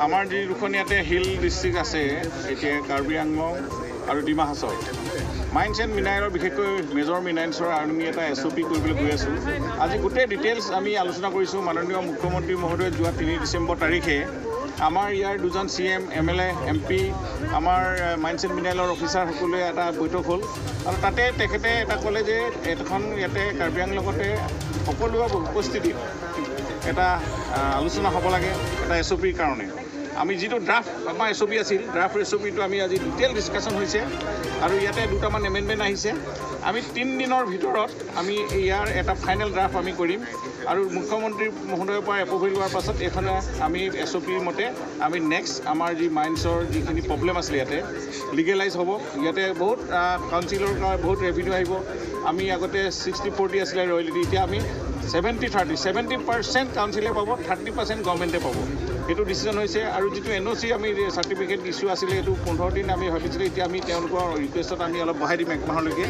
আমাৰ যি দুখন ইয়াতে হিল ডিষ্ট্ৰিক্ট আছে এতিয়া কাৰ্বি আংলং আৰু ডিমা হাছাও মাইন্স এণ্ড মিনাৰেলৰ বিশেষকৈ মেজৰ মিনাৰেলছৰ আমি এটা SOP কৰিবলৈ গৈ আছোঁ আজি গোটেই ডিটেইলছ আমি আলোচনা কৰিছোঁ মাননীয় মুখ্যমন্ত্ৰী মহোদয় যোৱা 3 ডিচেম্বৰ তাৰিখে আমাৰ ইয়াৰ দুজন CM MLA MP আমাৰ মাইন্স এণ্ড মিনাৰেলৰ অফিচাৰ সকলোৱে এটা বৈঠক হ'ল আৰু তাতে তেখেতে এটা ক'লে যে এখন ইয়াতে কাৰ্বি আংলঙতে সকলোৰে উপস্থিতিত এটা আলোচনা হ'ব লাগে এটা SOPৰ কাৰণে আমি যিটো ড্ৰাফট আমাৰ SOP আছিল ড্ৰাফট SOPটো আমি আজি ডিটেইল ডিছকাশ্যন হৈছে আৰু ইয়াতে দুটামান এমেণ্ডমেণ্ট আহিছে আমি 3 দিনৰ ভিতৰত আমি ইয়াৰ এটা ফাইনেল ড্ৰাফট আমি কৰিম আৰু মুখ্যমন্ত্ৰী মহোদয়ৰ পৰা এপ্ৰুভেল হোৱাৰ পাছত এইখনে আমি SOPৰ মতে আমি নেক্সট আমাৰ যি মাইন্সৰ যিখিনি প্ৰব্লেম আছিলে ইয়াতে লিগেলাইজ হ'ব ইয়াতে বহুত কাউন্সিলৰ বহুত ৰেভিনিউ আহিব আমি আগতে 60-40 আছিলে ৰয়েলিটি এতিয়া আমি 70% কাউন্সিলে পাব 30% গভৰ্ণমেণ্টে পাব এইটো ডিচিজন হৈছে আৰু যিটো NOC আমি চাৰ্টিফিকেট ইছ্যু আছিলে এইটো 15 দিন আমি ভাবিছিলোঁ এতিয়া আমি তেওঁলোকৰ ৰিকুৱেষ্টত আমি অলপ বঢ়াই দিম 1 মাহলৈকে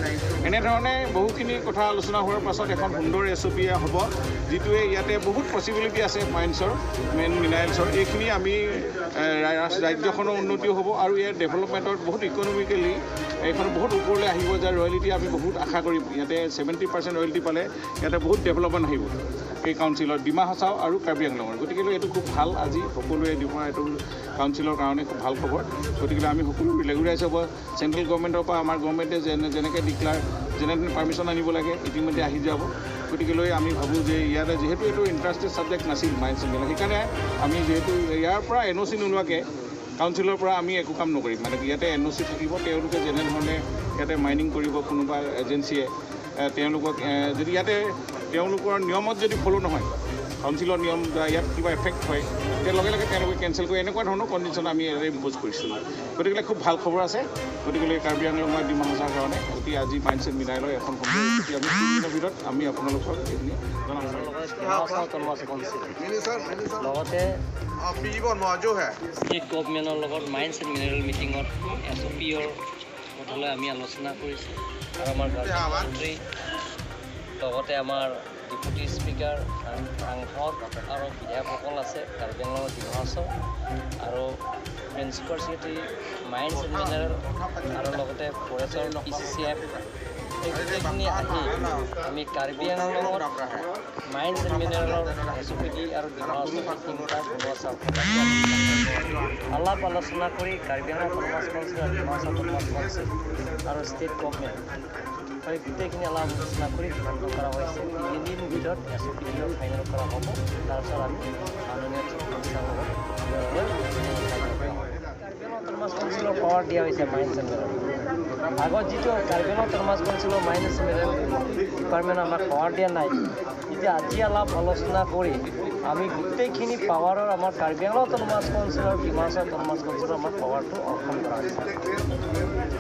এনেধৰণে বহুখিনি কথা আলোচনা হোৱাৰ পাছত এখন সুন্দৰ SOP হ'ব যিটোৱে ইয়াতে বহুত পচিবিলিটি আছে মাইন্সৰ মেইন মিনাৰেলছৰ এইখিনি আমি ৰাজ্যখনৰ উন্নতিও হ'ব আৰু ইয়াৰ ডেভেলপমেণ্টত বহুত ইকনমিকেলি এইখন বহুত ওপৰলৈ আহিব যে ৰয়েলিটি আমি বহুত আশা কৰিম ইয়াতে 70% ৰয়েলিটি পালে ইয়াতে বহুত ডেভেলপমেণ্ট আহিব এই কাউন্সিলৰ ডিমা হাছাও আৰু কাৰ্বি আংলঙৰ গতিকে এইটো খুব ভাল আজি সকলোৱে ডিমা এইটো কাউন্সিলৰ কাৰণে খুব ভাল খবৰ গতিকে আমি সকলো ৰেগুলাৰাইজ হ'ব চেণ্ট্ৰেল গভৰ্ণমেণ্টৰ পৰা আমাৰ গভৰ্ণমেণ্টে যেনেকৈ যেনে পাৰ্মিশ্যন আনিব লাগে ইতিমধ্যে আহি যাব গতিকে আমি ভাবোঁ যে ইয়াতে যিহেতু এইটো ইণ্টাৰেষ্টেড ছাবজেক্ট নাছিল মাইন্স এণ্ড সেইকাৰণে আমি যিহেতু ইয়াৰ পৰা NOC নোলোৱাকৈ কাউন্সিলৰ পৰা আমি একো কাম নকৰিম মানে ইয়াতে NOC থাকিব তেওঁলোকে যেনেধৰণে ইয়াতে মাইনিং কৰিব কোনোবা এজেঞ্চিয়ে তেওঁলোকক যদি ইয়াতে তেওঁলোকৰ নিয়মত যদি ফ'ল' নহয় কাউন্সিলৰ নিয়ম বা ইয়াত কিবা এফেক্ট হয় তেতিয়া লগে লগে তেওঁলোকে কেঞ্চেল কৰি এনেকুৱা ধৰণৰ কণ্ডিশ্যন আমি ইয়াতে ইম্প'জ কৰিছোঁ গতিকে খুব ভাল খবৰ আছে গতিকে কাৰ্বি আংলং ডিমা হাছাওৰ কাৰণে গতিকে আজি মাইন্স এণ্ড মিনাৰেলৰ এখন সময় আমি 3 দিনৰ ভিতৰত আমি আপোনালোকক এইখিনি জনাম লগতে ষ্টেট গভৰ্ণমেণ্টৰ লগত মাইন্স এণ্ড মিনাৰেল মিটিঙত SOPৰ কথালৈ আমি আলোচনা কৰিছোঁ আৰু আমাৰ মন্ত্ৰী লগতে আমাৰ ডেপুটি স্পীকাৰ সাংসদ আৰু বিধায়কসকল আছে কাৰ্বি আংলঙৰ ডিমা হাছাও আৰু principal secretary mines and mineral আৰু লগতে ফৰেষ্টৰ PCCF এই গোটেইখিনি আহি আমি কাৰ্বি আংলঙত মাইন্স এণ্ড মিনাৰেলৰ SOPD আৰু ডিমা হাছাও তিনিটা আলাপ আলোচনা কৰি কাৰ্বি আংলং অট'নমাছ কাউন্সিল আৰু ডিমা হাছাও অট'নমাছ কাউন্সিল আৰু ষ্টেট গভৰ্ণমেণ্ট গোটেইখিনি আলাপ আলোচনা কৰি সিদ্ধান্ত কৰা হৈছে 3 দিন ভিতৰত SOPD ফাইনেল কৰা হ'ব তাৰপিছত আমি মাননীয় অট'নমাছ কাউন্সিলৰ পাৱাৰ দিয়া হৈছে মাইন্স এণ্ড মিনাৰেল আগত যিটো কাৰ্বি আংলং অট'নমাছ কাউন্সিলৰ মাইন্স এণ্ড মিনাৰেল ডিপাৰ্টমেণ্ট আমাক পাৱাৰ দিয়া নাই এতিয়া আজি আলাপ আলোচনা কৰি আমি গোটেইখিনি পাৱাৰৰ আমাৰ কাৰ্বি আংলং অট'নমাছ কাউন্সিলৰ ডিমা হাছাও অট'নমাছ কাউন্সিলৰ আমাৰ পাৱাৰটো অৰ্পণ কৰা হৈছে